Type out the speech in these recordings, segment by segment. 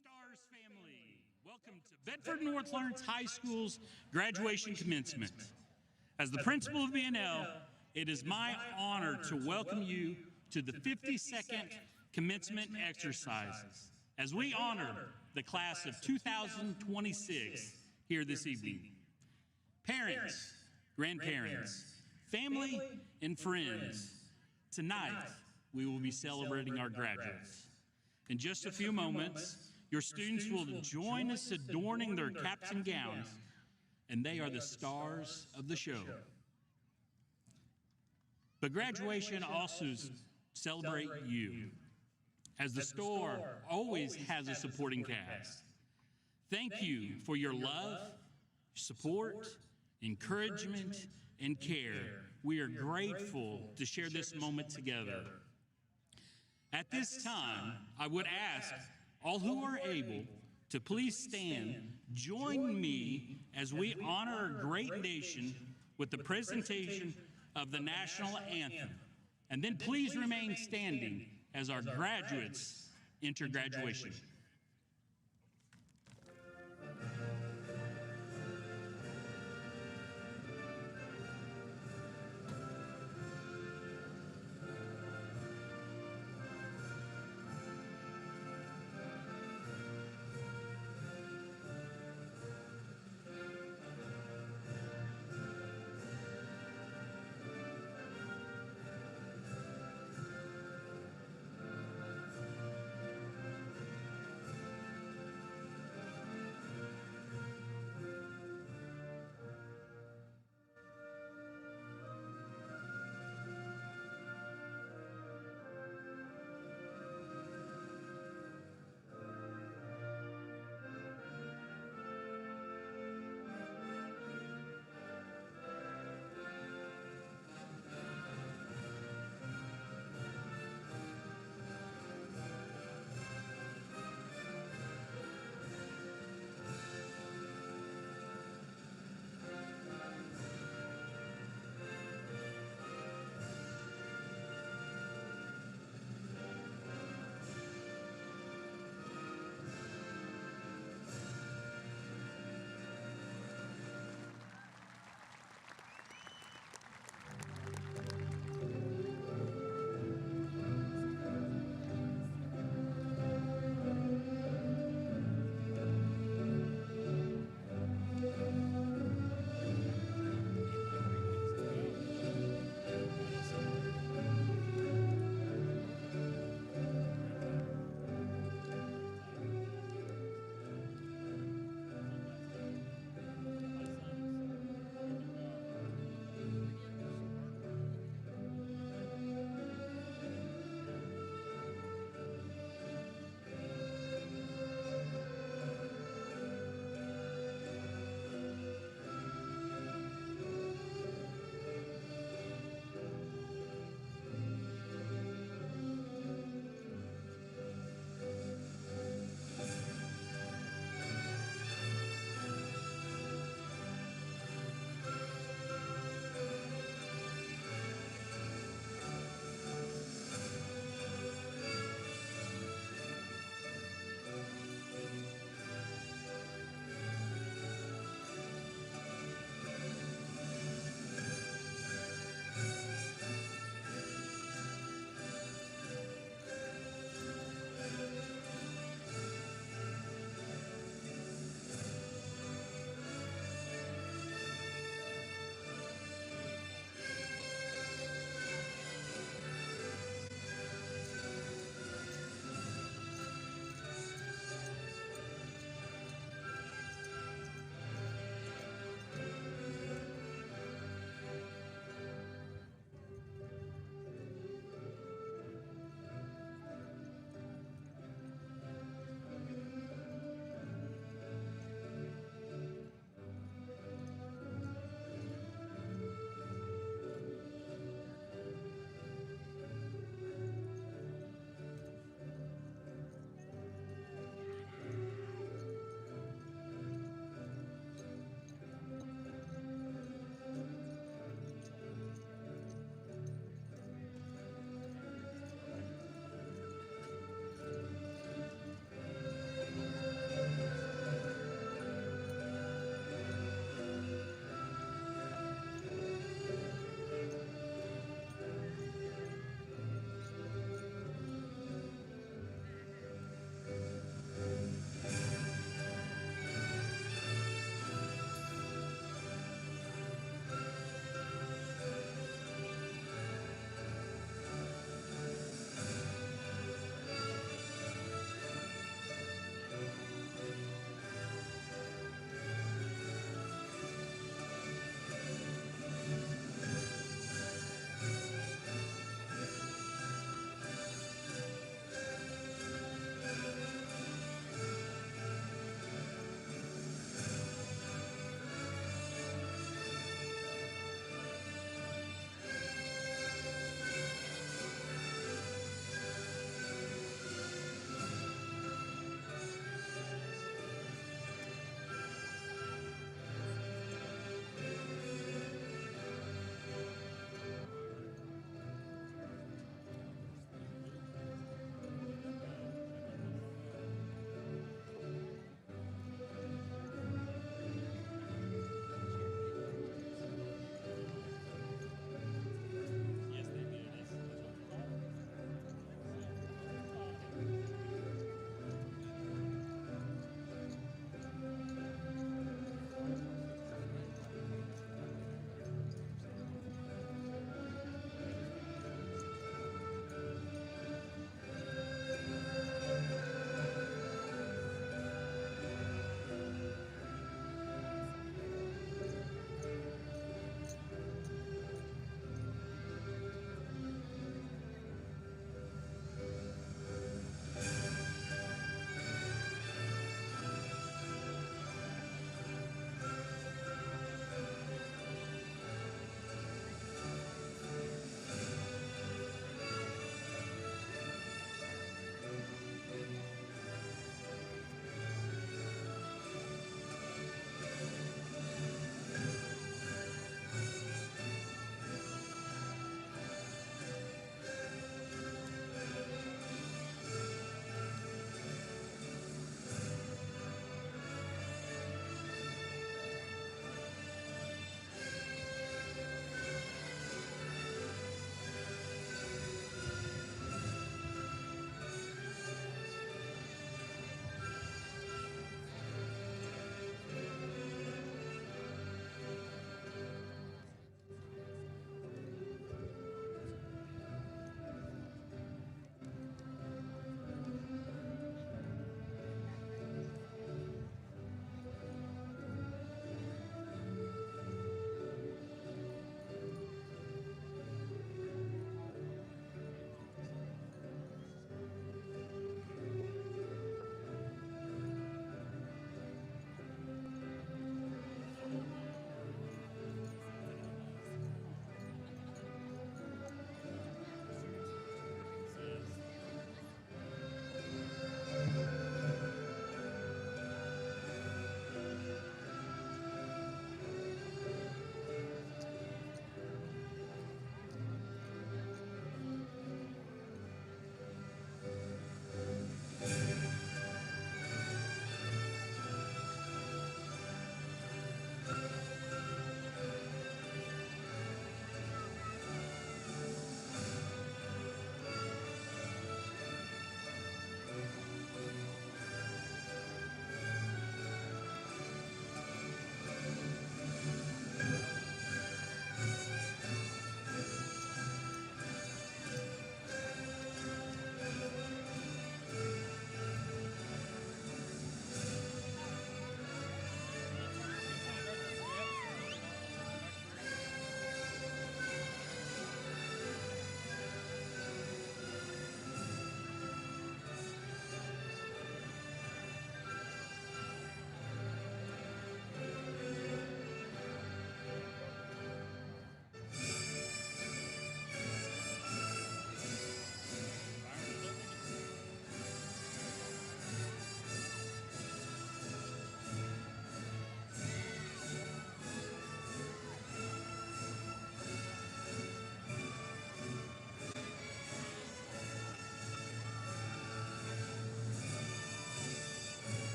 Stars family, welcome to Bedford North Lawrence High School's graduation commencement. As the principal of BNL, it is my honor to welcome you to the 52nd commencement exercises as we honor the class of 2026 here this evening. Parents, grandparents, family, and friends, tonight we will be celebrating our graduates. In just a few moments, your students will join us adorning their caps and gowns, and they are the stars of the show. But graduation also celebrates you, as the store always has a supporting cast. Thank you for your love, support, encouragement, and care. We are grateful to share this moment together. At this time, I would ask all who are able to please stand, join me as we honor our great nation with the presentation of the national anthem. And then please remain standing as our graduates enter graduation.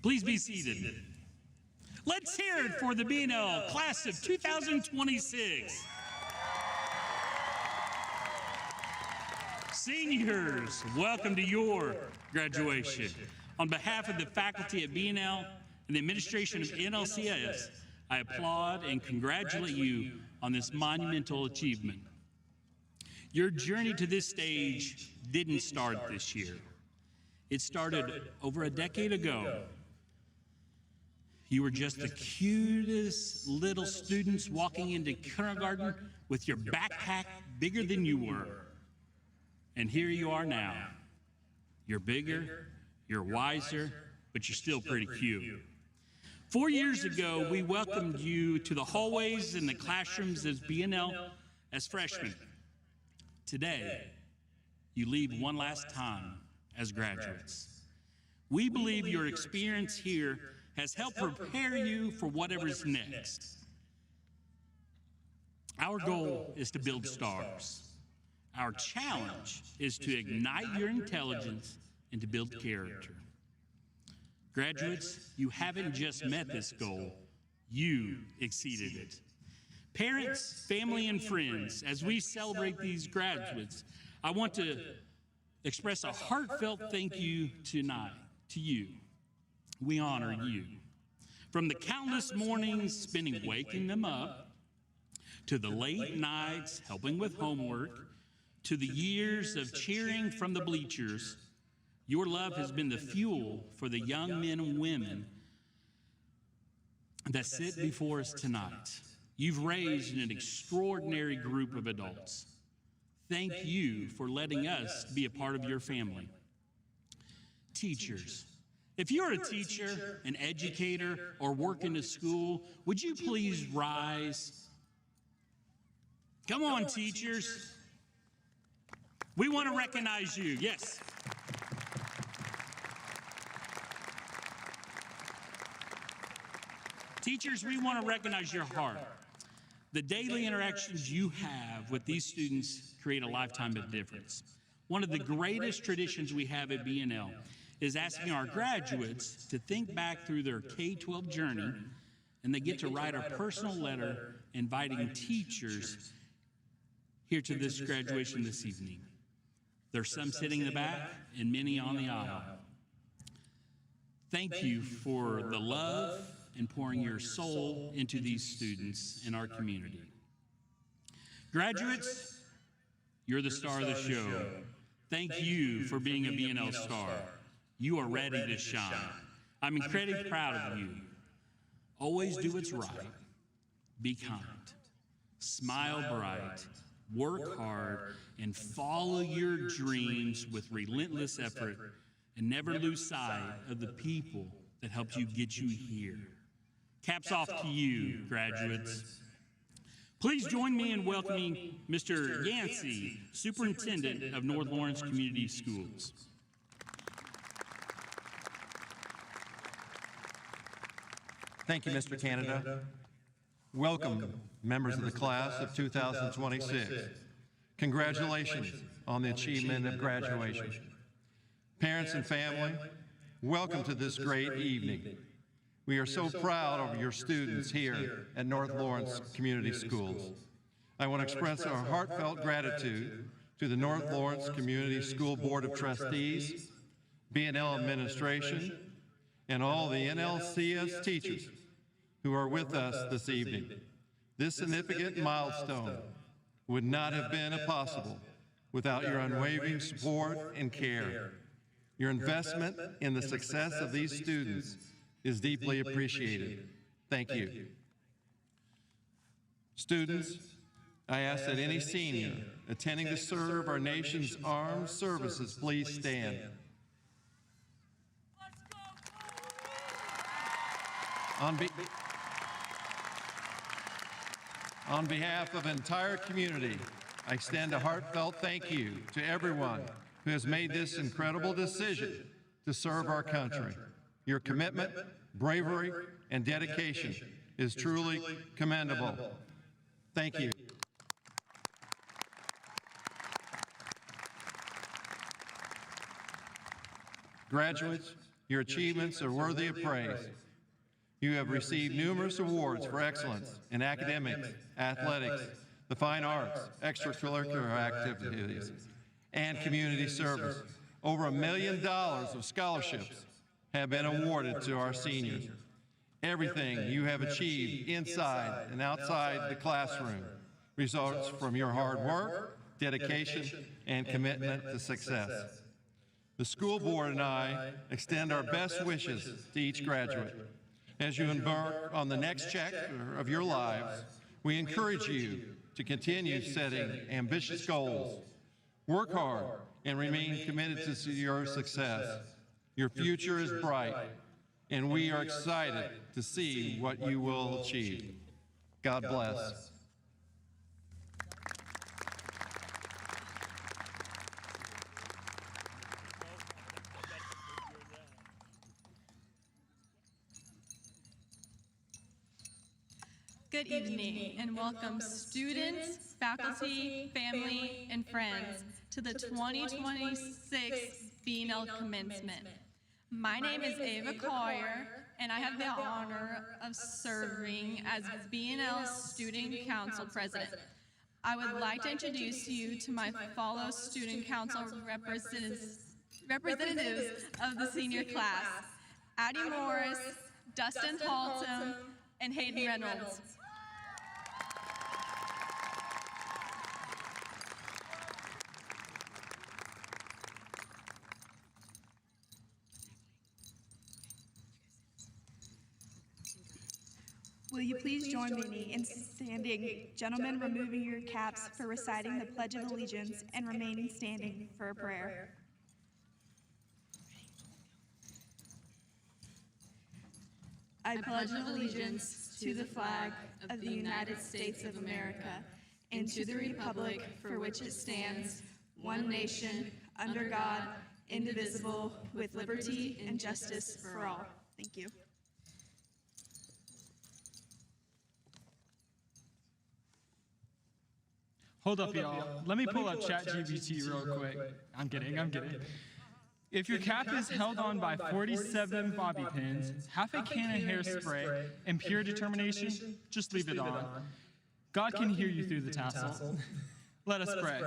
Please be seated. Let's hear it for the B&L class of 2026. Seniors, welcome to your graduation. On behalf of the faculty at B&L and the administration of NLCS, I applaud and congratulate you on this monumental achievement. Your journey to this stage didn't start this year. It started over a decade ago. You were just the cutest little students walking into kindergarten with your backpack bigger than you were. And here you are now. You're bigger, you're wiser, but you're still pretty cute. 4 years ago, we welcomed you to the hallways and the classrooms as B&L as freshmen. Today, you leave one last time as graduates. We believe your experience here has helped prepare you for whatever's next. Our goal is to build stars. Our challenge is to ignite your intelligence and to build character. Graduates, you haven't just met this goal, you exceeded it. Parents, family, and friends, as we celebrate these graduates, I want to express a heartfelt thank you tonight to you. We honor you. From the countless mornings spending waking them up, to the late nights helping with homework, to the years of cheering from the bleachers, your love has been the fuel for the young men and women that sit before us tonight. You've raised an extraordinary group of adults. Thank you for letting us be a part of your family. Teachers, if you're a teacher, an educator, or work in a school, would you please rise? Come on, teachers. We want to recognize you, yes. Teachers, we want to recognize your heart. The daily interactions you have with these students create a lifetime of difference. One of the greatest traditions we have at B&L is asking our graduates to think back through their K-12 journey, and they get to write a personal letter inviting teachers here to this graduation this evening. There's some sitting in the back and many on the aisle. Thank you for the love and pouring your soul into these students in our community. Graduates, you're the star of the show. Thank you for being a B&L star. You are ready to shine. I'm incredibly proud of you. Always do what's right. Be kind. Smile bright. Work hard and follow your dreams with relentless effort, and never lose sight of the people that helped you get you here. Caps off to you, graduates. Please join me in welcoming Mr. Yancey, Superintendent of North Lawrence Community Schools. Thank you, Mr. Canada. Welcome, members of the class of 2026. Congratulations on the achievement of graduation. Parents and family, welcome to this great evening. We are so proud of your students here at North Lawrence Community Schools. I want to express our heartfelt gratitude to the North Lawrence Community School Board of Trustees, B&L administration, and all the NLCS teachers who are with us this evening. This significant milestone would not have been possible without your unwavering support and care. Your investment in the success of these students is deeply appreciated. Thank you. Students, I ask that any senior attending to serve our nation's armed services please stand. On behalf of the entire community, I extend a heartfelt thank you to everyone who has made this incredible decision to serve our country. Your commitment, bravery, and dedication is truly commendable. Thank you. Graduates, Your achievements are worthy of praise. You have received numerous awards for excellence in academics, athletics, the fine arts, extracurricular activities, and community service. Over $1 million of scholarships have been awarded to our seniors. Everything you have achieved inside and outside the classroom results from your hard work, dedication, and commitment to success. The school board and I extend our best wishes to each graduate. As you embark on the next chapter of your lives, we encourage you to continue setting ambitious goals, work hard, and remain committed to your success. Your future is bright, and we are excited to see what you will achieve. God bless. Good evening and welcome students, faculty, family, and friends to the 2026 B&L Commencement. My name is Ava Collier, and I have the honor of serving as B&L Student Council President. I would like to introduce you to my fellow Student Council representatives of the senior class, Addie Morris, Dustin Haltom, and Hayden Reynolds. Will you please join me in standing, gentlemen, removing your caps for reciting the Pledge of Allegiance and remaining standing for a prayer. I pledge allegiance to the flag of the United States of America and to the republic for which it stands, one nation, under God, indivisible, with liberty and justice for all. Thank you. Hold up, y'all. Let me pull up ChatGPT real quick. I'm kidding. If your cap is held on by 47 bobby pins, half a can of hairspray, and pure determination, just leave it on. God can hear you through the tassel. Let us pray.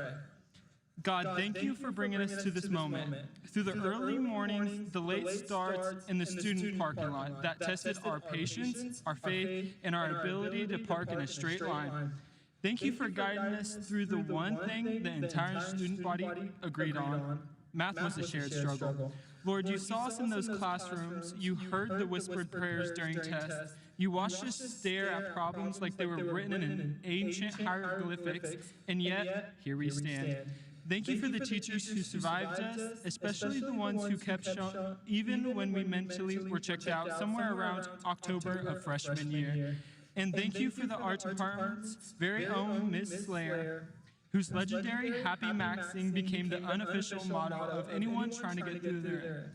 God, thank you for bringing us to this moment. Through the early mornings, the late starts, and the student parking lot that tested our patience, our faith, and our ability to park in a straight line. Thank you for guiding us through the one thing the entire student body agreed on. Math was a shared struggle. Lord, you saw us in those classrooms. You heard the whispered prayers during tests. You watched us stare at problems like they were written in ancient hieroglyphics, and yet, here we stand. Thank you for the teachers who survived us, especially the ones who kept showing, even when we mentally were checked out somewhere around October of freshman year. And thank you for the art department's very own Miss Slayer, whose legendary Happy Maxing became the unofficial motto of anyone trying to get through there.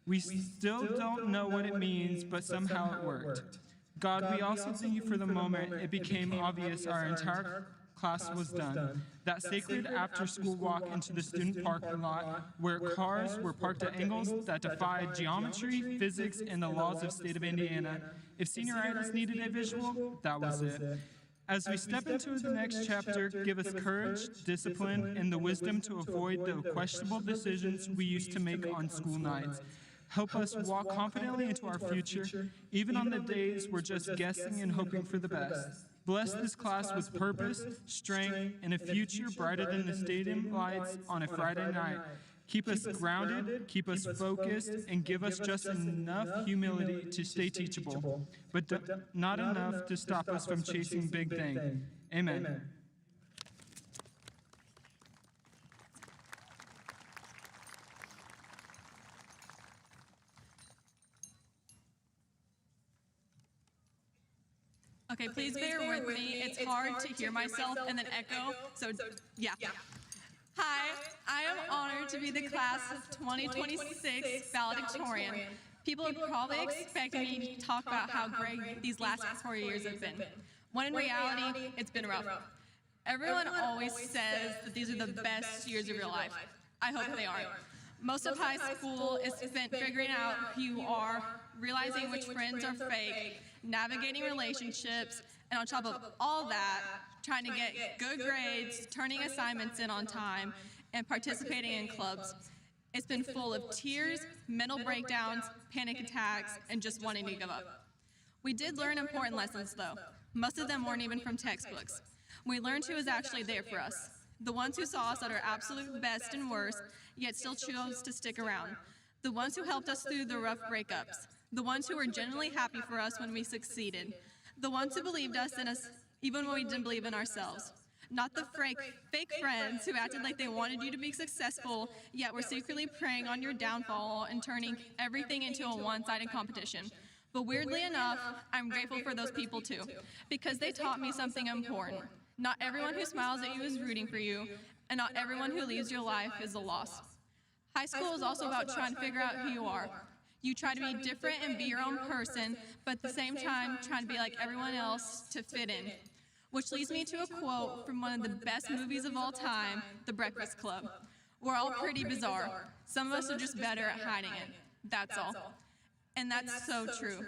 We still don't know what it means, but somehow it worked. God, we also thank you for the moment it became obvious our entire class was done. That sacred after-school walk into the student parking lot where cars were parked at angles that defied geometry, physics, and the laws of the state of Indiana. If senioritis needed a visual, that was it. As we step into the next chapter, give us courage, discipline, and the wisdom to avoid the questionable decisions we used to make on school nights. Help us walk confidently into our future, even on the days we're just guessing and hoping for the best. Bless this class with purpose, strength, and a future brighter than the stadium lights on a Friday night. Keep us grounded, keep us focused, and give us just enough humility to stay teachable, but not enough to stop us from chasing big things. Amen. Okay, please bear with me. It's hard to hear myself and then echo, so yeah. Hi, I am honored to be the class of 2026 valedictorian. People are probably expecting me to talk about how great these last 4 years have been, when in reality, it's been rough. Everyone always says that these are the best years of your life. I hope they are. Most of high school is spent figuring out who you are, realizing which friends are fake, navigating relationships, and on top of all that, trying to get good grades, turning assignments in on time, and participating in clubs. It's been full of tears, mental breakdowns, panic attacks, and just wanting to give up. We did learn important lessons, though. Most of them weren't even from textbooks. We learned who was actually there for us. The ones who saw us at our absolute best and worst, yet still chose to stick around. The ones who helped us through the rough breakups. The ones who were genuinely happy for us when we succeeded. The ones who believed in us even when we didn't believe in ourselves. Not the fake friends who acted like they wanted you to be successful, yet were secretly preying on your downfall and turning everything into a one-sided competition. But weirdly enough, I'm grateful for those people too, because they taught me something important. Not everyone who smiles at you is rooting for you, and not everyone who leaves your life is a loss. High school is also about trying to figure out who you are. You try to be different and be your own person, but at the same time, trying to be like everyone else to fit in. Which leads me to a quote from one of the best movies of all time, The Breakfast Club. We're all pretty bizarre. Some of us are just better at hiding it. That's all. And that's so true.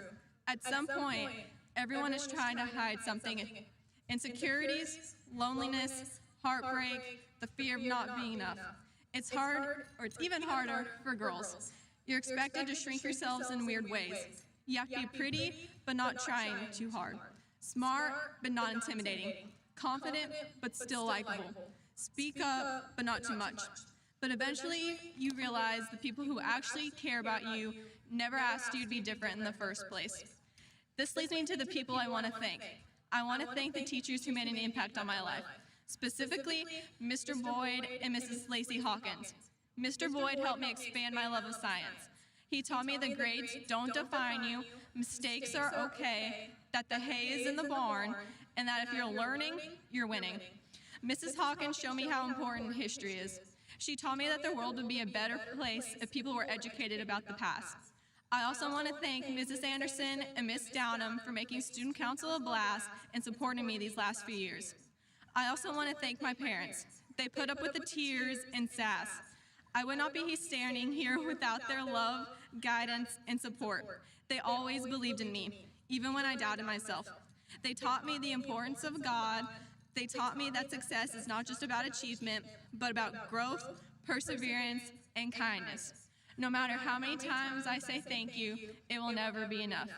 At some point, everyone is trying to hide something. Insecurities, loneliness, heartbreak, the fear of not being enough. It's hard, or it's even harder for girls. You're expected to shrink yourselves in weird ways. You have to be pretty, but not trying too hard. Smart, but not intimidating. Confident, but still likable. Speak up, but not too much. But eventually, you realize the people who actually care about you never asked you to be different in the first place. This leads me to the people I want to thank. I want to thank the teachers who made an impact on my life, specifically Mr. Boyd and Mrs. Lacey Hawkins. Mr. Boyd helped me expand my love of science. He taught me that grades don't define you, mistakes are okay, that the hay is in the barn, and that if you're learning, you're winning. Mrs. Hawkins showed me how important history is. She taught me that the world would be a better place if people were educated about the past. I also want to thank Mrs. Anderson and Miss Downham for making Student Council a blast and supporting me these last few years. I also want to thank my parents. They put up with the tears and sass. I would not be standing here without their love, guidance, and support. They always believed in me, even when I doubted myself. They taught me the importance of God. They taught me that success is not just about achievement, but about growth, perseverance, and kindness. No matter how many times I say thank you, it will never be enough.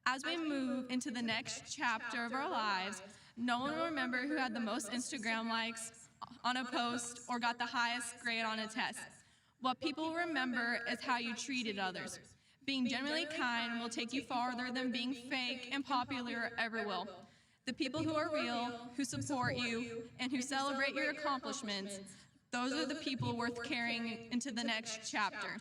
As we move into the next chapter of our lives, no one will remember who had the most Instagram likes on a post or got the highest grade on a test. What people will remember is how you treated others. Being genuinely kind will take you farther than being fake and popular ever will. The people who are real, who support you, and who celebrate your accomplishments, those are the people worth carrying into the next chapter.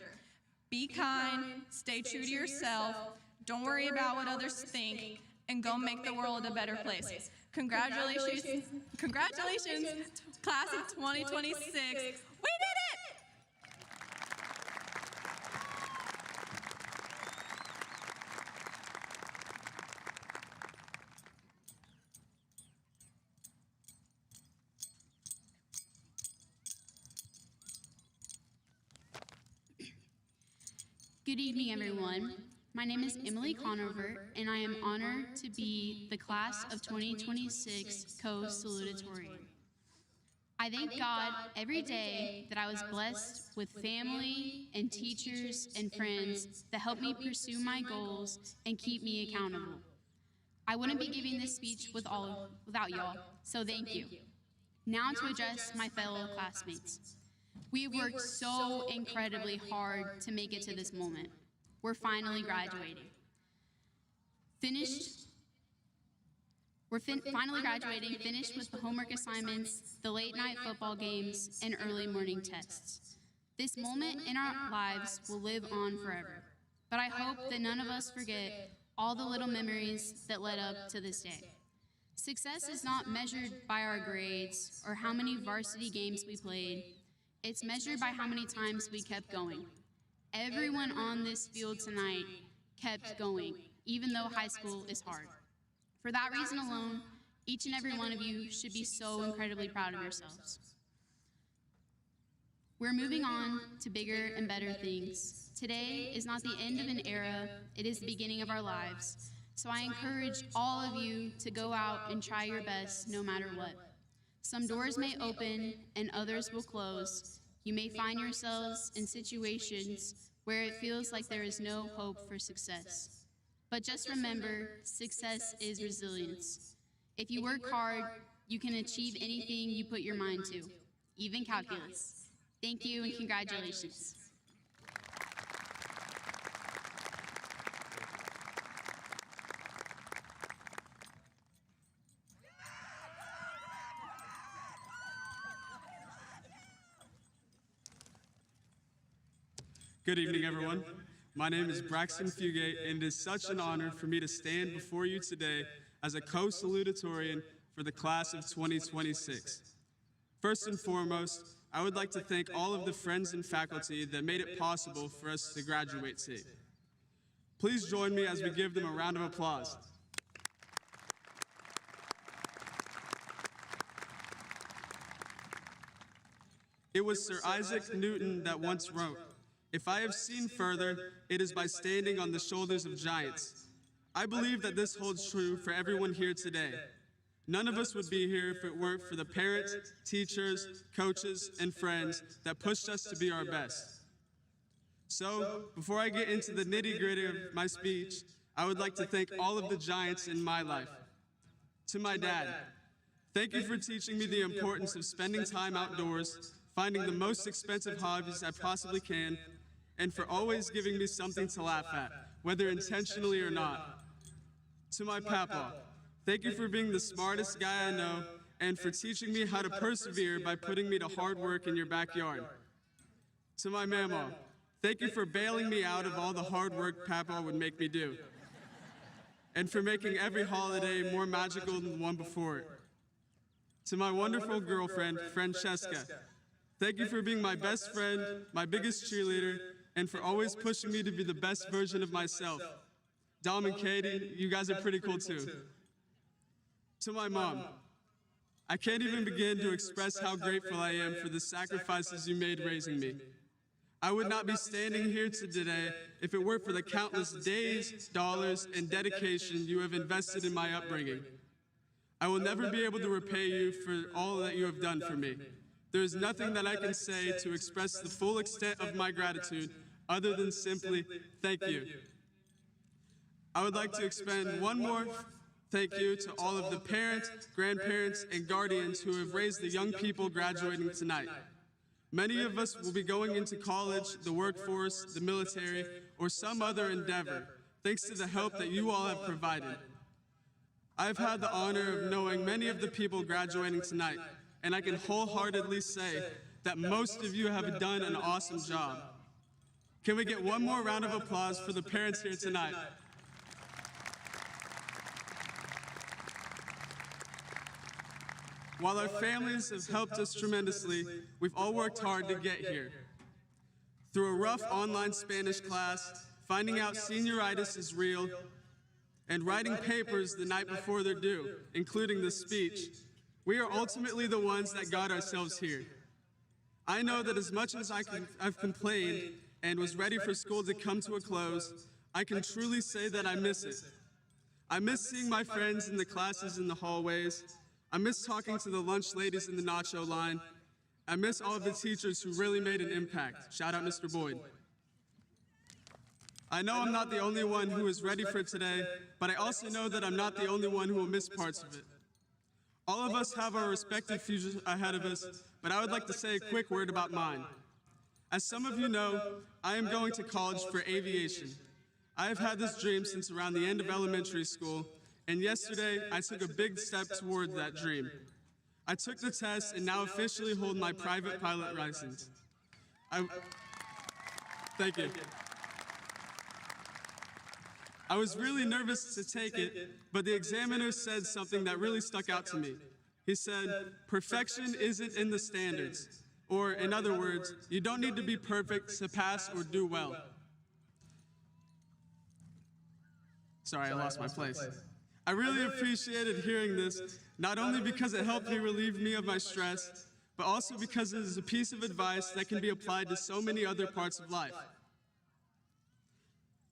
Be kind, stay true to yourself, don't worry about what others think, and go make the world a better place. Congratulations, class of 2026. We did it! Good evening, everyone. My name is Emily Conover, and I am honored to be the class of 2026 co-salutatorian. I thank God every day that I was blessed with family and teachers and friends that help me pursue my goals and keep me accountable. I wouldn't be giving this speech without y'all, so thank you. Now to address my fellow classmates. We have worked so incredibly hard to make it to this moment. We're finally graduating. Finally graduating, finished with the homework assignments, the late night football games, and early morning tests. This moment in our lives will live on forever. But I hope that none of us forget all the little memories that led up to this day. Success is not measured by our grades or how many varsity games we played. It's measured by how many times we kept going. Everyone on this field tonight kept going, even though high school is hard. For that reason alone, each and every one of you should be so incredibly proud of yourselves. We're moving on to bigger and better things. Today is not the end of an era, it is the beginning of our lives. So I encourage all of you to go out and try your best no matter what. Some doors may open and others will close. You may find yourselves in situations where it feels like there is no hope for success. But just remember, success is resilience. If you work hard, you can achieve anything you put your mind to, even calculus. Thank you and congratulations. Good evening, everyone. My name is Braxton Fugate, and it is such an honor for me to stand before you today as a co-salutatorian for the class of 2026. First and foremost, I would like to thank all of the friends and faculty that made it possible for us to graduate safe. Please join me as we give them a round of applause. It was Sir Isaac Newton that once wrote, "If I have seen further, it is by standing on the shoulders of giants." I believe that this holds true for everyone here today. None of us would be here if it weren't for the parents, teachers, coaches, and friends that pushed us to be our best. So, before I get into the nitty-gritty of my speech, I would like to thank all of the giants in my life. To my dad, thank you for teaching me the importance of spending time outdoors, finding the most expensive hobbies I possibly can, and for always giving me something to laugh at, whether intentionally or not. To my papa, thank you for being the smartest guy I know and for teaching me how to persevere by putting me to hard work in your backyard. To my mama, thank you for bailing me out of all the hard work Papa would make me do, and for making every holiday more magical than the one before it. To my wonderful girlfriend, Francesca, thank you for being my best friend, my biggest cheerleader, and for always pushing me to be the best version of myself. Dom and Katie, you guys are pretty cool too. To my mom, I can't even begin to express how grateful I am for the sacrifices you made raising me. I would not be standing here today if it weren't for the countless days, dollars, and dedication you have invested in my upbringing. I will never be able to repay you for all that you have done for me. There is nothing that I can say to express the full extent of my gratitude other than simply thank you. I would like to expend one more thank you to all of the parents, grandparents, and guardians who have raised the young people graduating tonight. Many of us will be going into college, the workforce, the military, or some other endeavor, thanks to the help that you all have provided. I've had the honor of knowing many of the people graduating tonight, and I can wholeheartedly say that most of you have done an awesome job. Can we get one more round of applause for the parents here tonight? While our families have helped us tremendously, we've all worked hard to get here. Through a rough online Spanish class, finding out senioritis is real, and writing papers the night before they're due, including the speech, we are ultimately the ones that got ourselves here. I know that as much as I've complained and was ready for school to come to a close, I can truly say that I miss it. I miss seeing my friends in the classes in the hallways. I miss talking to the lunch ladies in the nacho line. I miss all of the teachers who really made an impact. Shout out Mr. Boyd. I know I'm not the only one who is ready for today, but I also know that I'm not the only one who will miss parts of it. All of us have our respective futures ahead of us, but I would like to say a quick word about mine. As some of you know, I am going to college for aviation. I have had this dream since around the end of elementary school, and yesterday I took a big step toward that dream. I took the test and now officially hold my private pilot license. Thank you. I was really nervous to take it, but the examiner said something that really stuck out to me. He said, "Perfection isn't in the standards." Or, in other words, you don't need to be perfect to pass or do well. Sorry, I lost my place. I really appreciated hearing this, not only because it helped me relieve me of my stress, but also because it is a piece of advice that can be applied to so many other parts of life.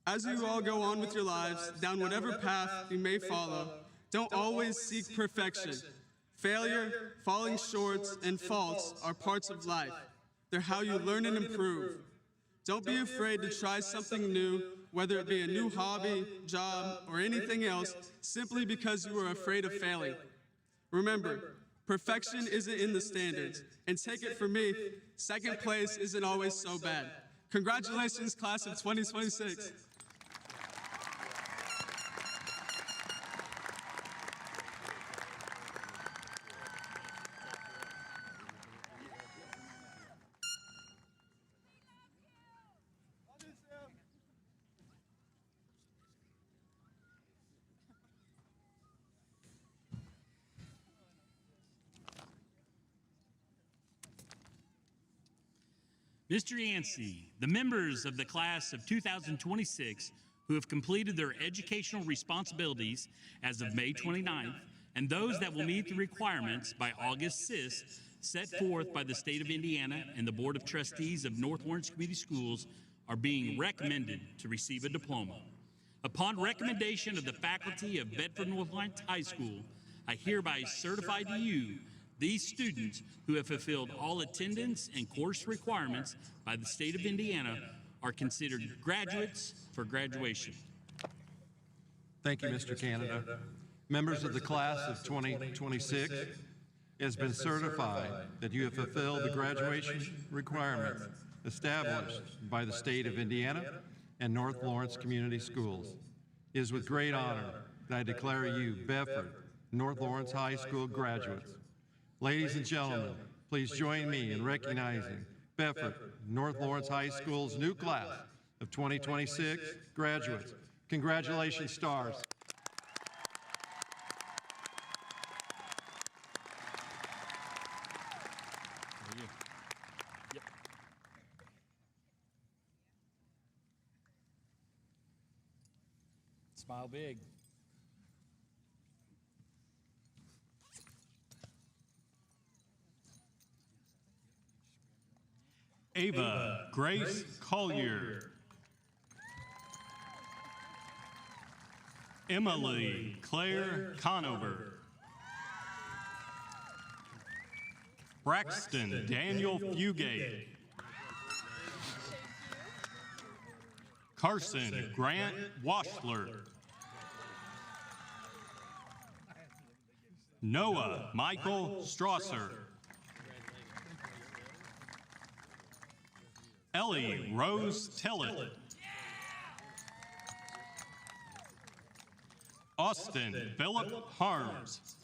As you all go on with your lives, down whatever path you may follow, don't always seek perfection. Failure, falling short, and faults are parts of life. They're how you learn and improve. Don't be afraid to try something new, whether it be a new hobby, job, or anything else, simply because you are afraid of failing. Remember, perfection isn't in the standards, and take it from me, second place isn't always so bad. Congratulations, class of 2026. Mr. Yancey, the members of the class of 2026 who have completed their educational responsibilities as of May 29th, and those that will meet the requirements by August 6th set forth by the state of Indiana and the Board of Trustees of North Lawrence Community Schools are being recommended to receive a diploma. Upon recommendation of the faculty of Bedford North Lawrence High School, I hereby certify to you these students who have fulfilled all attendance and course requirements by the state of Indiana are considered graduates for graduation. Thank you, Mr. Canada. Members of the class of 2026, it has been certified that you have fulfilled the graduation requirements established by the state of Indiana and North Lawrence Community Schools. It is with great honor that I declare you Bedford North Lawrence High School graduates. Ladies and gentlemen, please join me in recognizing Bedford North Lawrence High School's new class of 2026 graduates. Congratulations, stars. Smile big. Ava Grace Collier. Emily Claire Conover. Braxton Daniel Fugate. Carson Grant Washler. Noah Michael Strasser. Ellie Rose Tillett. Austin Philip Harms.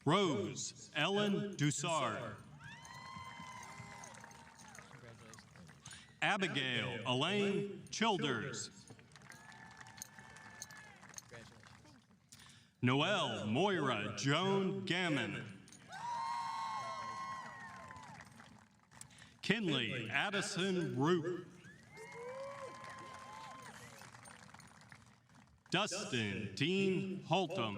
Rose Ellen Dussard. Abigail Elaine Childers. Noelle Moira Joan Gammon. Kinley Addison Roop. Dustin Dean Holtum.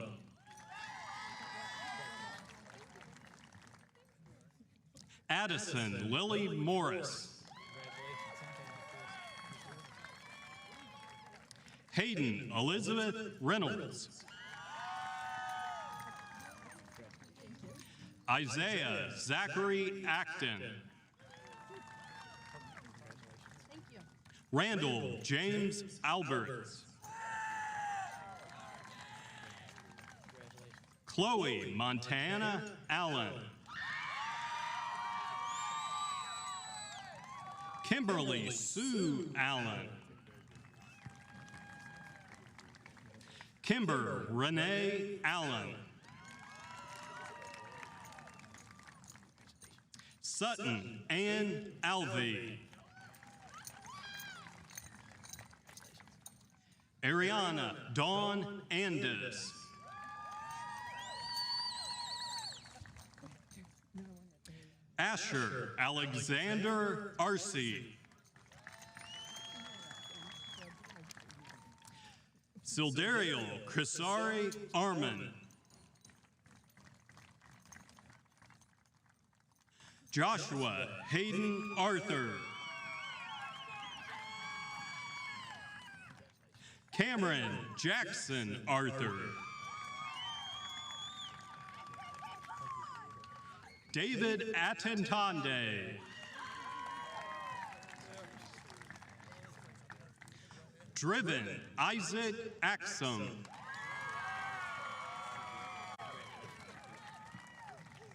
Addison Lily Morris. Hayden Elizabeth Reynolds. Isaiah Zachary Acton. Randall James Alberts. Chloe Montana Allen. Kimberly Sue Allen. Kimber Renee Allen. Sutton Ann Alvey. Ariana Dawn Andis. Asher Alexander Arcee. Sildario Crisari Arman. Joshua Hayden Arthur. Cameron Jackson Arthur. David Atentande. Driven Isaac Axum.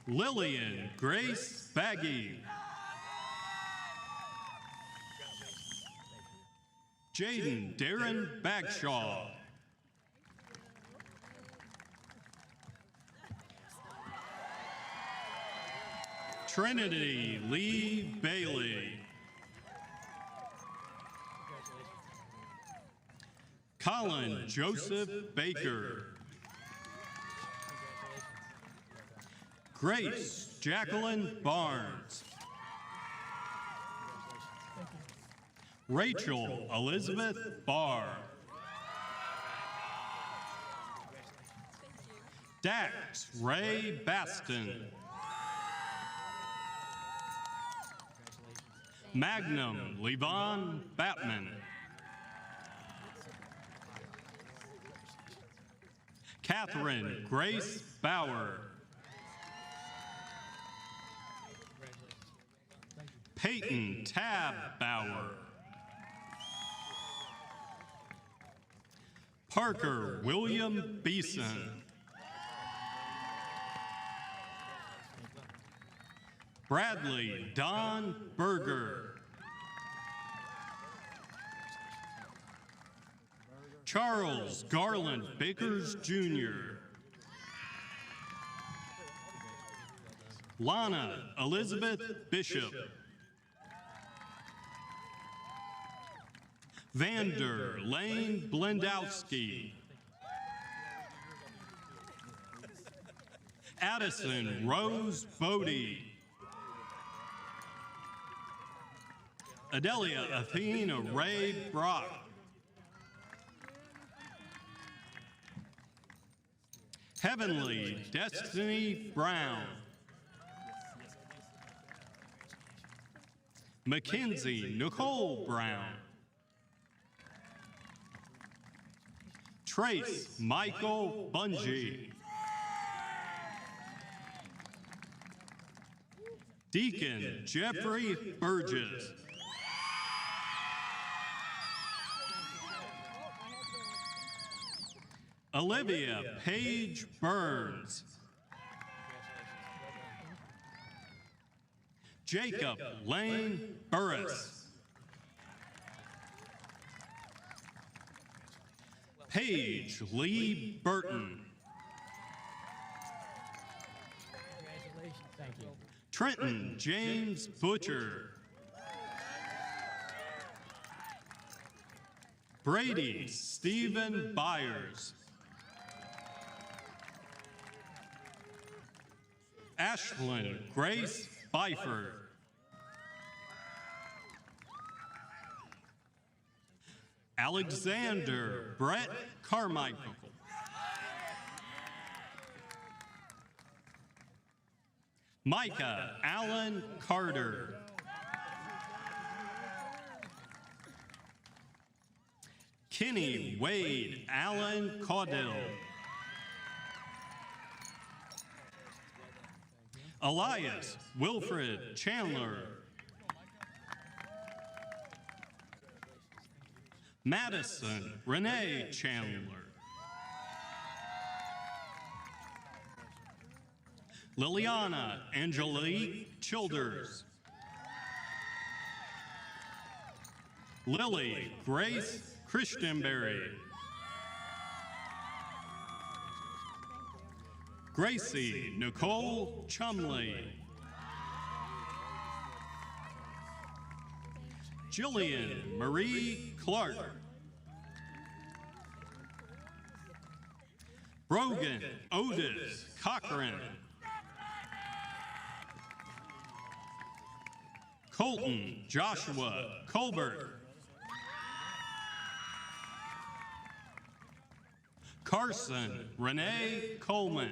Lillian Grace Baggy. Jaden Darren Bagshaw. Trinity Lee Bailey. Colin Joseph Baker. Grace Jacqueline Barnes. Rachel Elizabeth Barr. Dax Ray Baston. Magnum Levon Batman. Catherine Grace Bauer. Peyton Tab Bauer. Parker William Beeson. Bradley Don Berger. Charles Garland Bakers Jr. Lana Elizabeth Bishop. Vander Lane Blendowski. Addison Rose Bodie. Adelia Athena Ray Brock. Heavenly Destiny Brown. Mackenzie Nicole Brown. Trace Michael Bungie. Deacon Jeffrey Burgess. Olivia Paige Burns. Jacob Lane Burris. Paige Lee Burton. Trenton James Butcher. Brady Stephen Byers. Ashlyn Grace Byford. Alexander Brett Carmichael. Micah Allen Carter. Kenny Wade Allen Caudill. Elias Wilfred Chandler. Madison Renee Chandler. Liliana Angelique Childers. Lily Grace Christianberry. Gracie Nicole Chumley. Jillian Marie Clark. Brogan Otis Cochran. Colton Joshua Colbert. Carson Renee Coleman.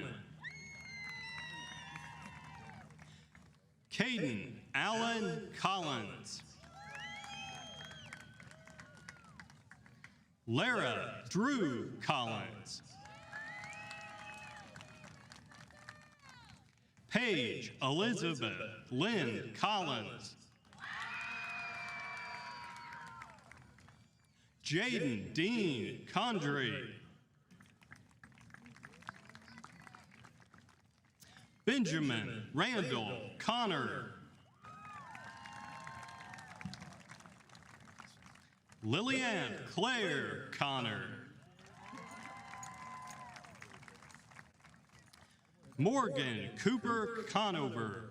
Caden Allen Collins. Lara Drew Collins. Paige Elizabeth Lynn Collins. Jaden Dean Condry. Benjamin Randall Connor. Lillian Claire Connor. Morgan Cooper Conover.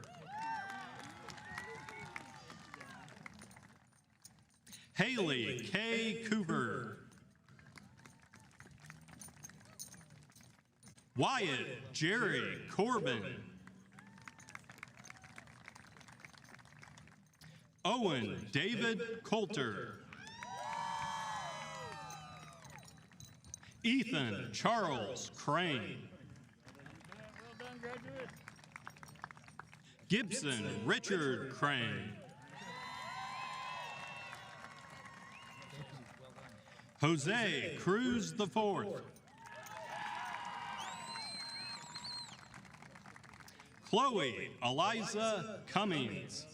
Haley K. Cooper. Wyatt Jerry Corbin. Owen David Coulter. Ethan Charles Crane. Gibson Richard Crane. Jose Cruz IV. Chloe Eliza Cummings.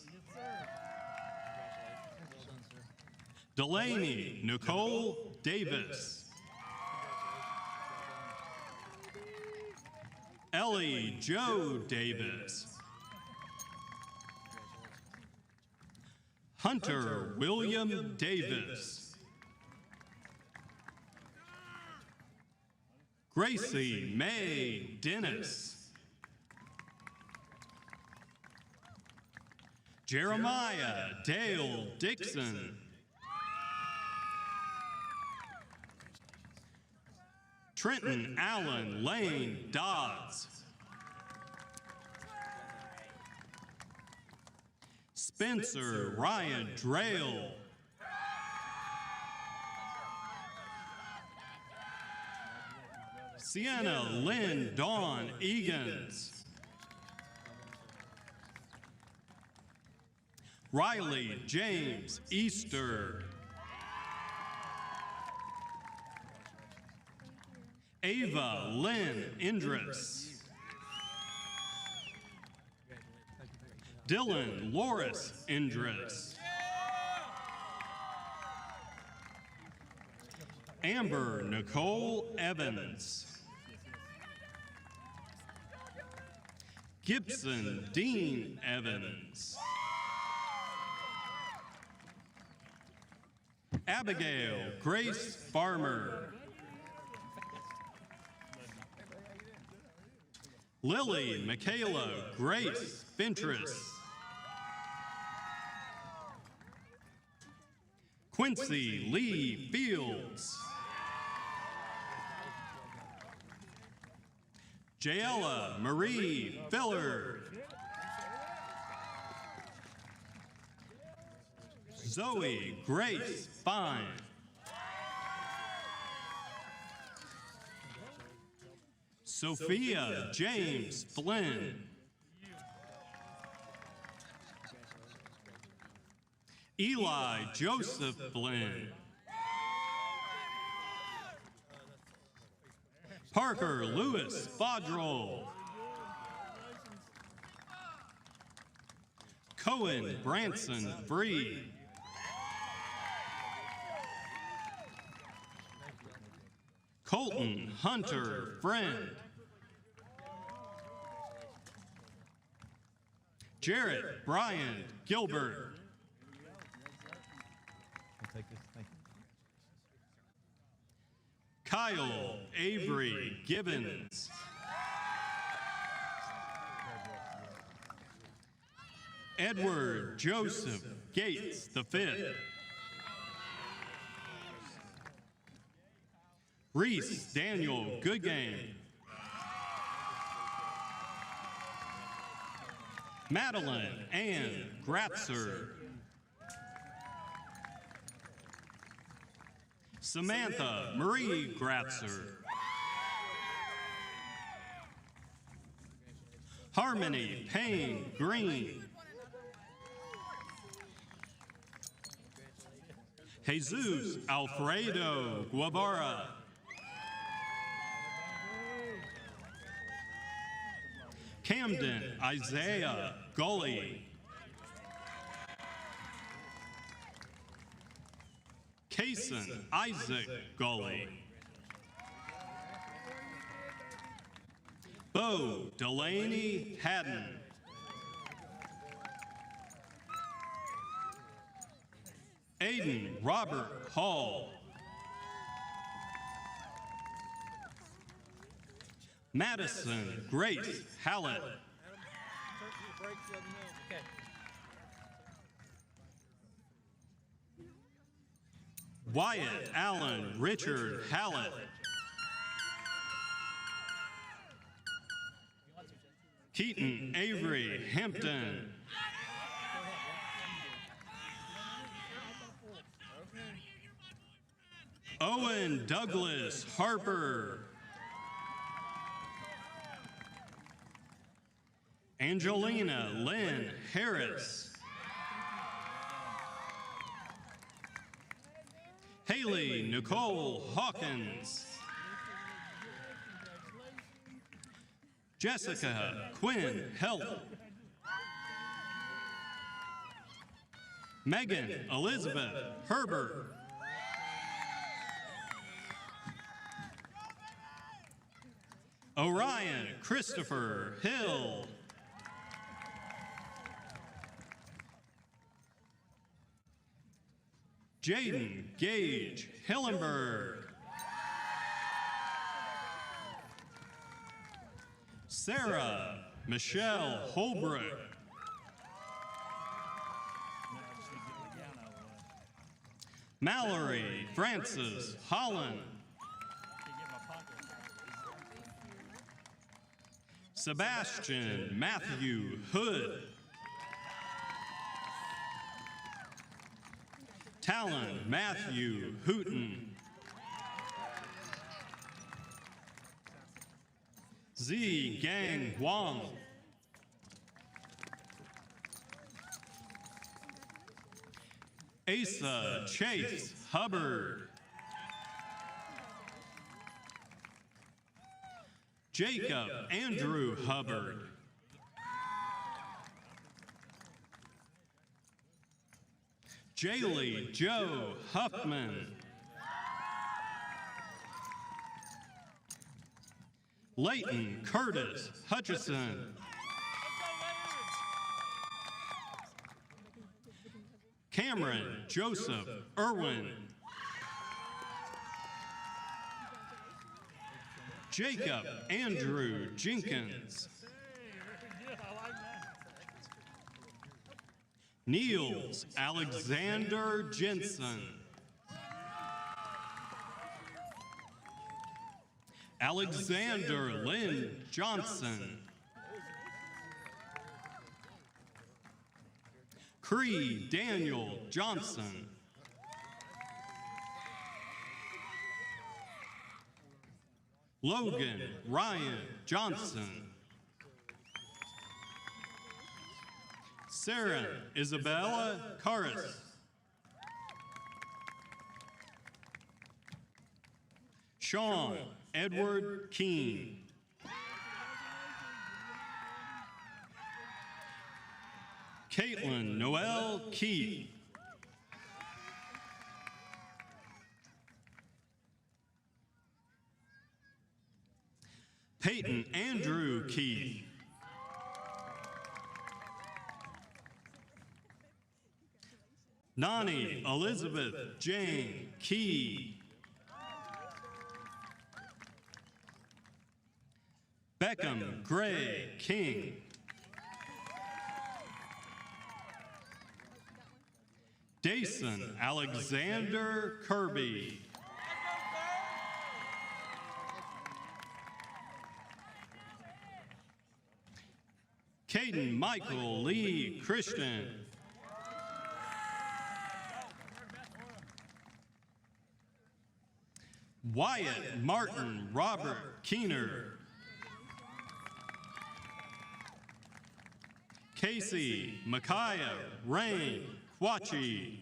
Delaney Nicole Davis. Ellie Joe Davis. Hunter William Davis. Gracie Mae Dennis. Jeremiah Dale Dixon. Trenton Allen Lane Dodds. Spencer Ryan Drayle. Sienna Lynn Dawn Egan's. Riley James Easter. Ava Lynn Indris. Dylan Loris Indris. Amber Nicole Evans. Gibson Dean Evans. Abigail Grace Farmer. Lily Michaela Grace Fentress. Quincy Lee Fields. Jayla Marie Filler. Zoe Grace Fine. Sophia James Flynn. Eli Joseph Flynn. Parker Lewis Fodrell. Cohen Branson Bree. Colton Hunter Friend. Jarrett Brian Gilbert. Kyle Avery Gibbons. Edward Joseph Gates V. Reese Daniel Goodgame. Madeline Ann Gratzer. Samantha Marie Gratzer. Harmony Payne Green. Jesus Alfredo Guevara. Camden Isaiah Gully. Kaysen Isaac Gully. Bo Delaney Haddon. Aiden Robert Hall. Madison Grace Hallett. Wyatt Allen Richard Hallett. Keaton Avery Hampton. Owen Douglas Harper. Angelina Lynn Harris. Haley Nicole Hawkins. Jessica Quinn Helt. Megan Elizabeth Herbert. Orion Christopher Hill. Jaden Gage Hillenberg. Sarah Michelle Holbrook. Mallory Francis Holland. Sebastian Matthew Hood. Talon Matthew Hooten. Z Gang Wang. Asa Chase Hubbard. Jacob Andrew Hubbard. Jaylee Joe Huffman. Leighton Curtis Hutchison. Cameron Joseph Irwin. Jacob Andrew Jenkins. Niels Alexander Jensen. Alexander Lynn Johnson. Cree Daniel Johnson. Logan Ryan Johnson. Sarah Isabella Caris. Sean Edward Keene. Caitlin Noel Keith. Peyton Andrew Keith. Nani Elizabeth Jane Key. Beckham Gray King. Dason Alexander Kirby. Caden Michael Lee Christian. Wyatt Martin Robert Keener. Casey Micaiah Rain Quachi.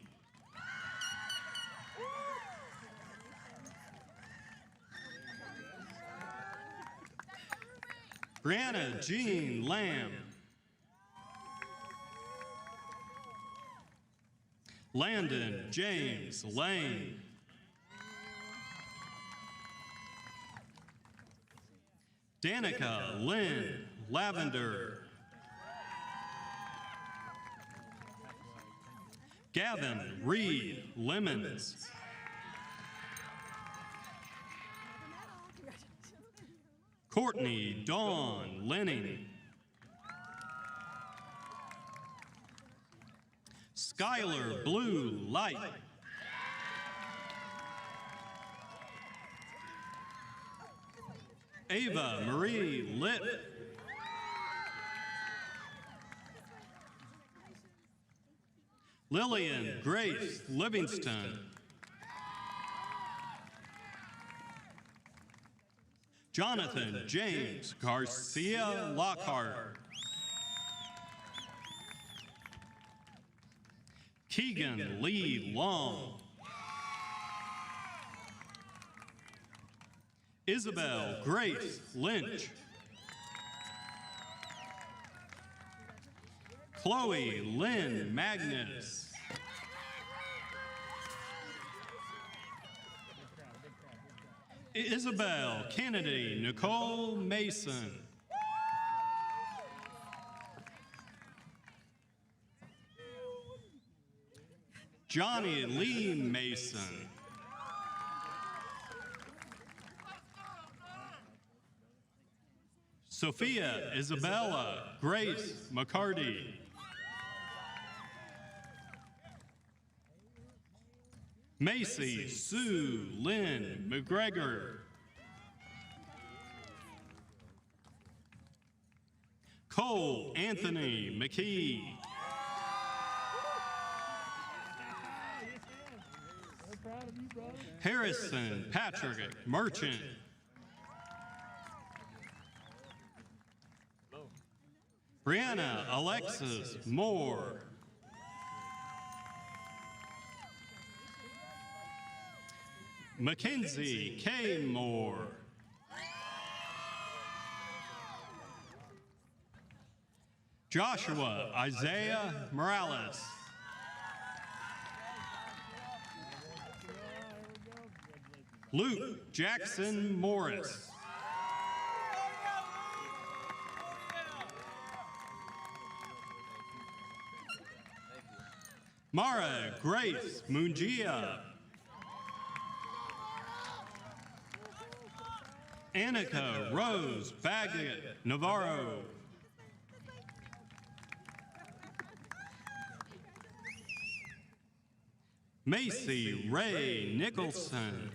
Brianna Jean Lamb. Landon James Lane. Danica Lynn Lavender. Gavin Reed Lemons. Courtney Dawn Lenning. Skylar Blue Light. Ava Marie Litt. Lillian Grace Livingston. Jonathan James Garcia Lockhart. Keegan Lee Long. Isabel Grace Lynch. Chloe Lynn Magnus. Isabel Kennedy Nicole Mason. Johnny Lee Mason. Sophia Isabella Grace McCarty. Macy Sue Lynn McGregor. Cole Anthony McKee. Harrison Patrick Merchant. Brianna Alexis Moore. Mackenzie K. Moore. Joshua Isaiah Morales. Luke Jackson Morris. Mara Grace Mungia. Annika Rose Baggett Navarro. Macy Ray Nicholson.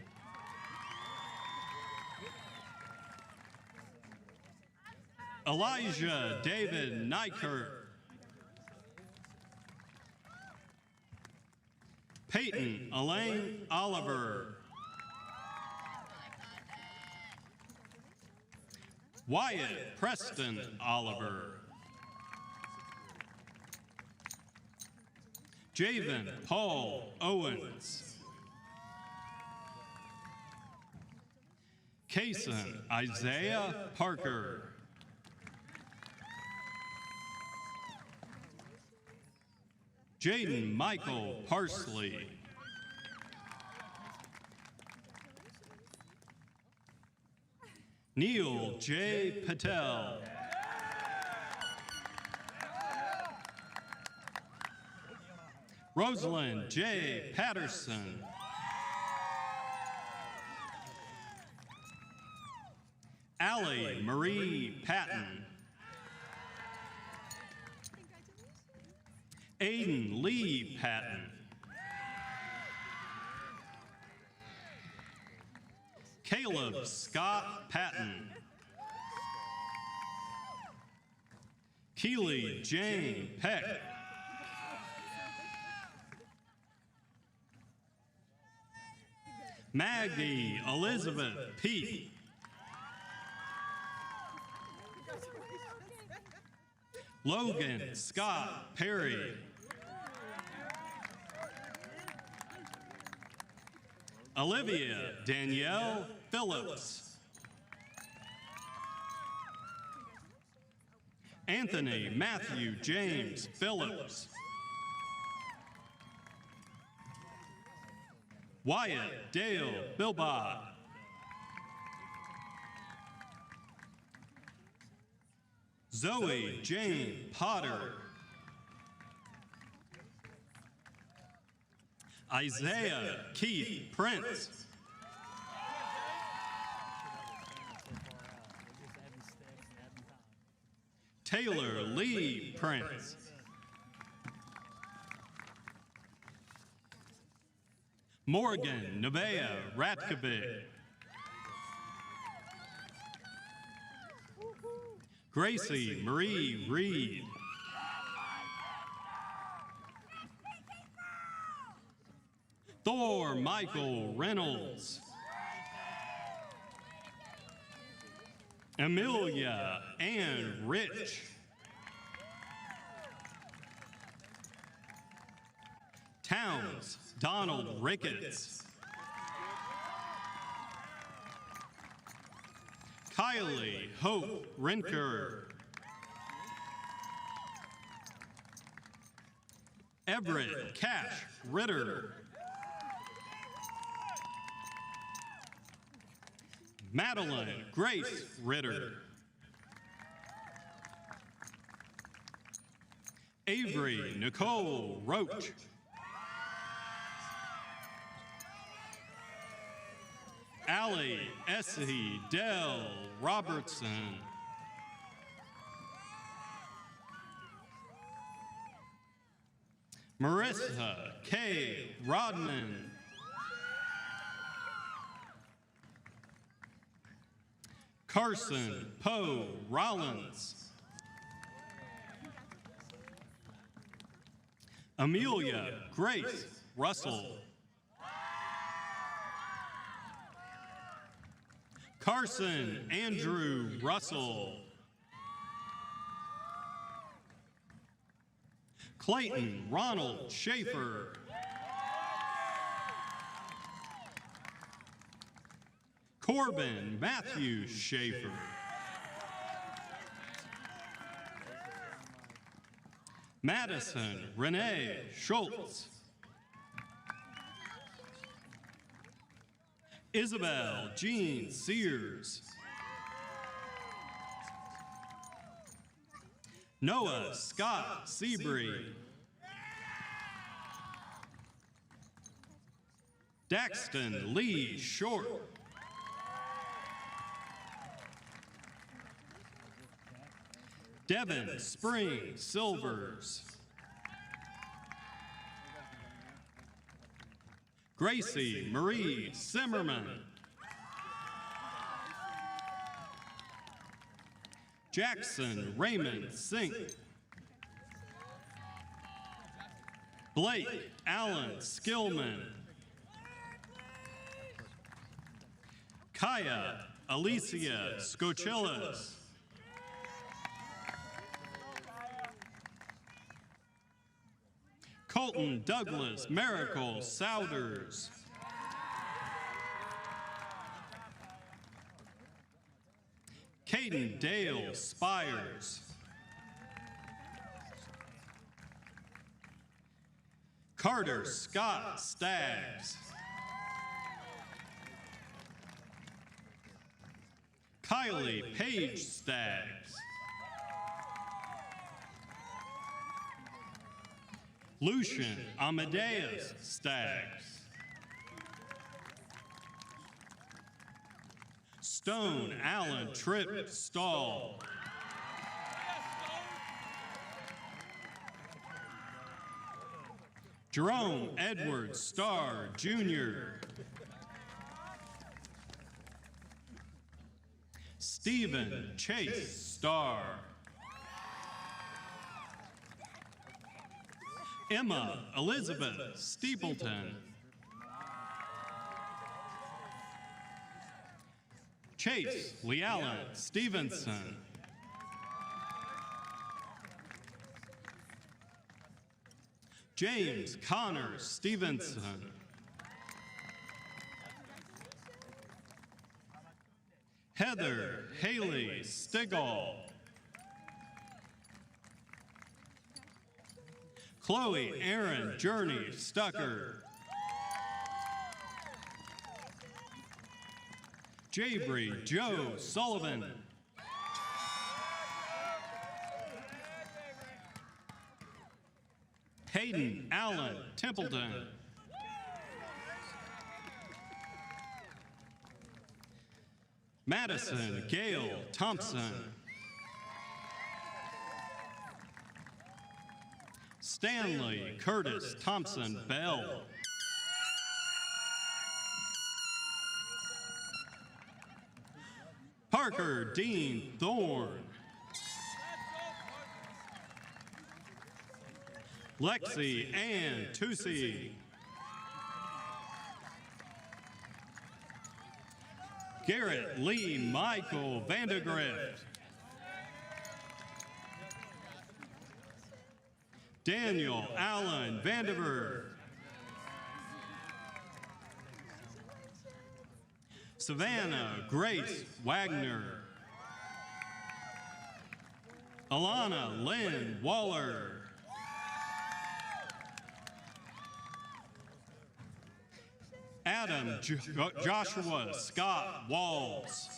Elijah David Nykert. Peyton Elaine Oliver. Wyatt Preston Oliver. Javen Paul Owens. Kason Isaiah Parker. Jaden Michael Parsley. Neil J. Patel. Rosalind J. Patterson. Allie Marie Patton. Aiden Lee Patton. Caleb Scott Patton. Keely Jane Peck. Maggie Elizabeth Peake. Logan Scott Perry. Olivia Danielle Phillips. Anthony Matthew James Phillips. Wyatt Dale Bilbot. Zoe Jane Potter. Isaiah Keith Prince. Taylor Lee Prince. Morgan Nevaeh Ratkovic. Gracie Marie Reed. Thor Michael Reynolds. Amelia Ann Rich. Towns Donald Ricketts. Kylie Hope Rinker. Everett Cash Ritter. Madeline Grace Ritter. Avery Nicole Roach. Allie Essie Dell Robertson. Marissa K. Rodman. Carson Poe Rollins. Amelia Grace Russell. Carson Andrew Russell. Clayton Ronald Schaefer. Corbin Matthew Schaefer. Madison Renee Schultz. Isabel Jean Sears. Noah Scott Seabree. Daxton Lee Short. Devin Spring Silvers. Gracie Marie Zimmerman. Jackson Raymond Sink. Blake Allen Skillman. Kaya Alicia Scochillas. Colton Douglas Miracle Souders. Caden Dale Spires. Carter Scott Staggs. Kylie Paige Staggs. Lucian Amadeus Staggs. Stone Allen Tripp Stall. Jerome Edward Starr Jr. Stephen Chase Starr. Emma Elizabeth Steepleton. Chase Leallen Stevenson. James Connor Stevenson. Heather Haley Stigall. Chloe Aaron Journey Stucker. Jabry Joe Sullivan. Hayden Allen Templeton. Madison Gail Thompson. Stanley Curtis Thompson Bell. Parker Dean Thorne. Lexi Ann Tucci. Garrett Lee Michael Vandegrift. Daniel Allen Vandiver. Savannah Grace Wagner. Alana Lynn Waller. Adam Joshua Scott Walls.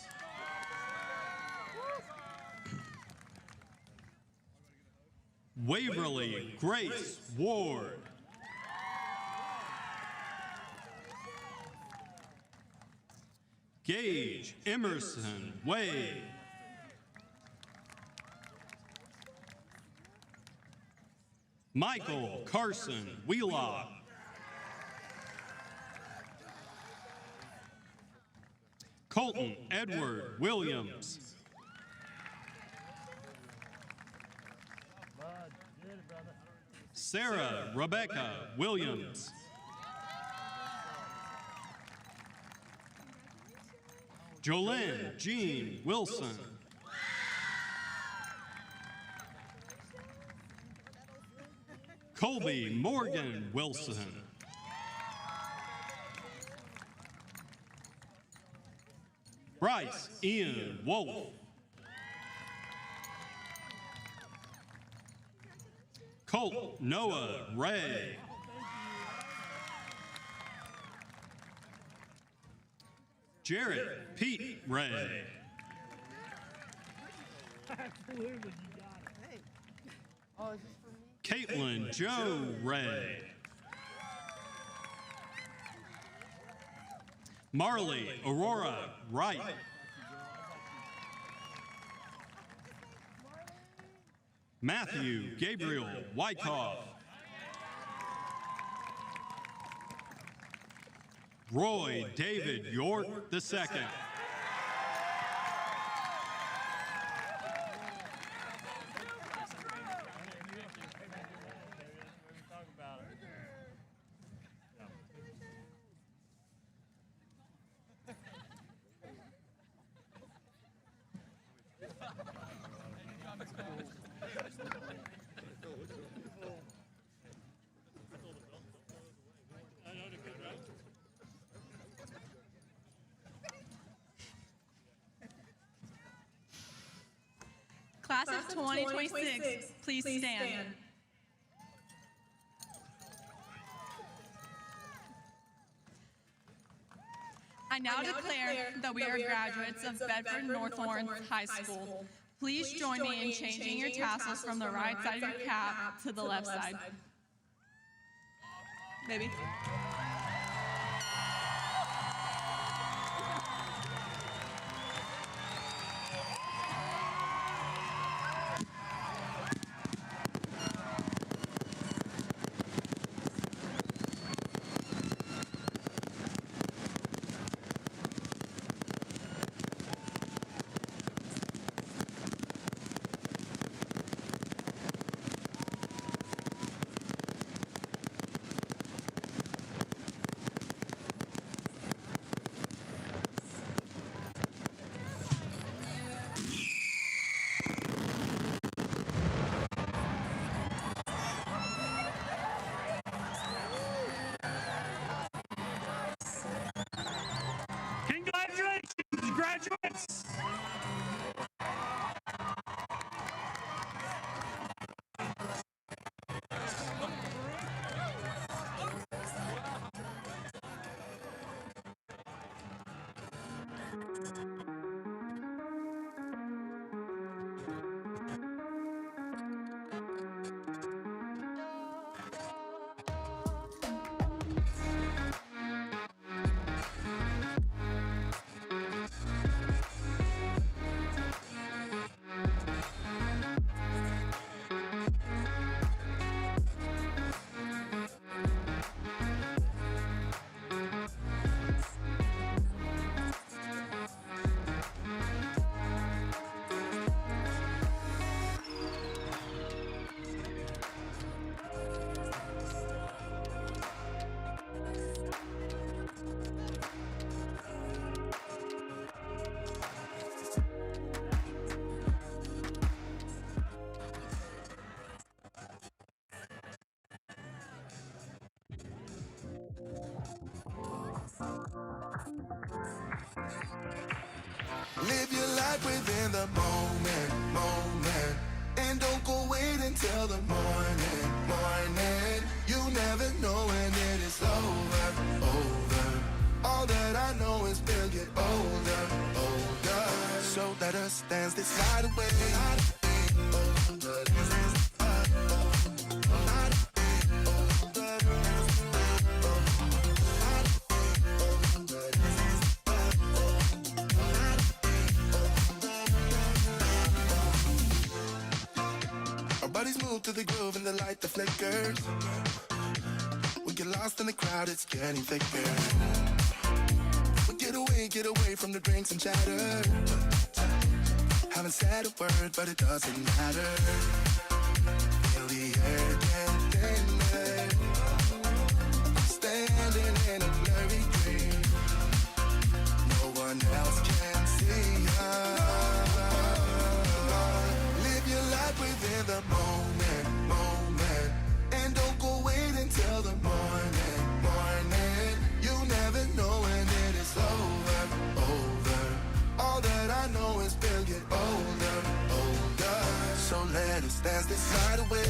Waverly Grace Ward. Gage Emerson Wade. Michael Carson Wheelock. Colton Edward Williams. Sarah Rebecca Williams. Jolene Jean Wilson. Colby Morgan Wilson. Bryce Ian Wolf. Colt Noah Ray. Jared Pete Ray. Absolutely, you got it. Hey. Oh, is this for me? Caitlin Joe Ray. Marley Aurora Wright. Matthew Gabriel Wyckoff. Roy David York II. Class of 2026, please stand. I now declare that we are graduates of Bedford North Lawrence High School. Please join me in changing your tassels from the right side of your cap to the left side. Baby. let us dance this night away. Our bodies move to the groove and the light that flickers. We get lost in the crowd, it's getting thicker. We get away from the drinks and chatter. Haven't said a word, but it doesn't matter. Feel the air get thinner. Standing in a blurry dream. No one else can see us. Live your life within the moment, moment. And don't go wait until the morning, morning. You never know when it is over, over. All that I know is we'll get older, older. So let us dance this night away.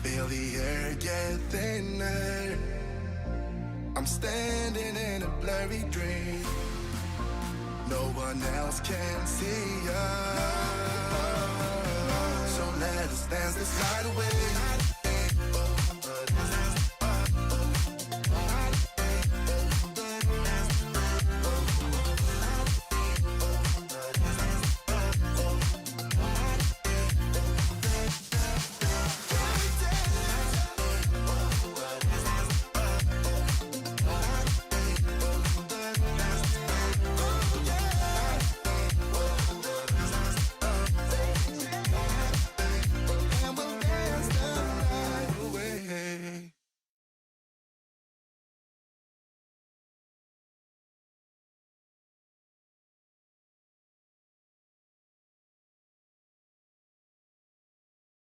Feel the air get thinner. I'm standing in a blurry dream. No one else can see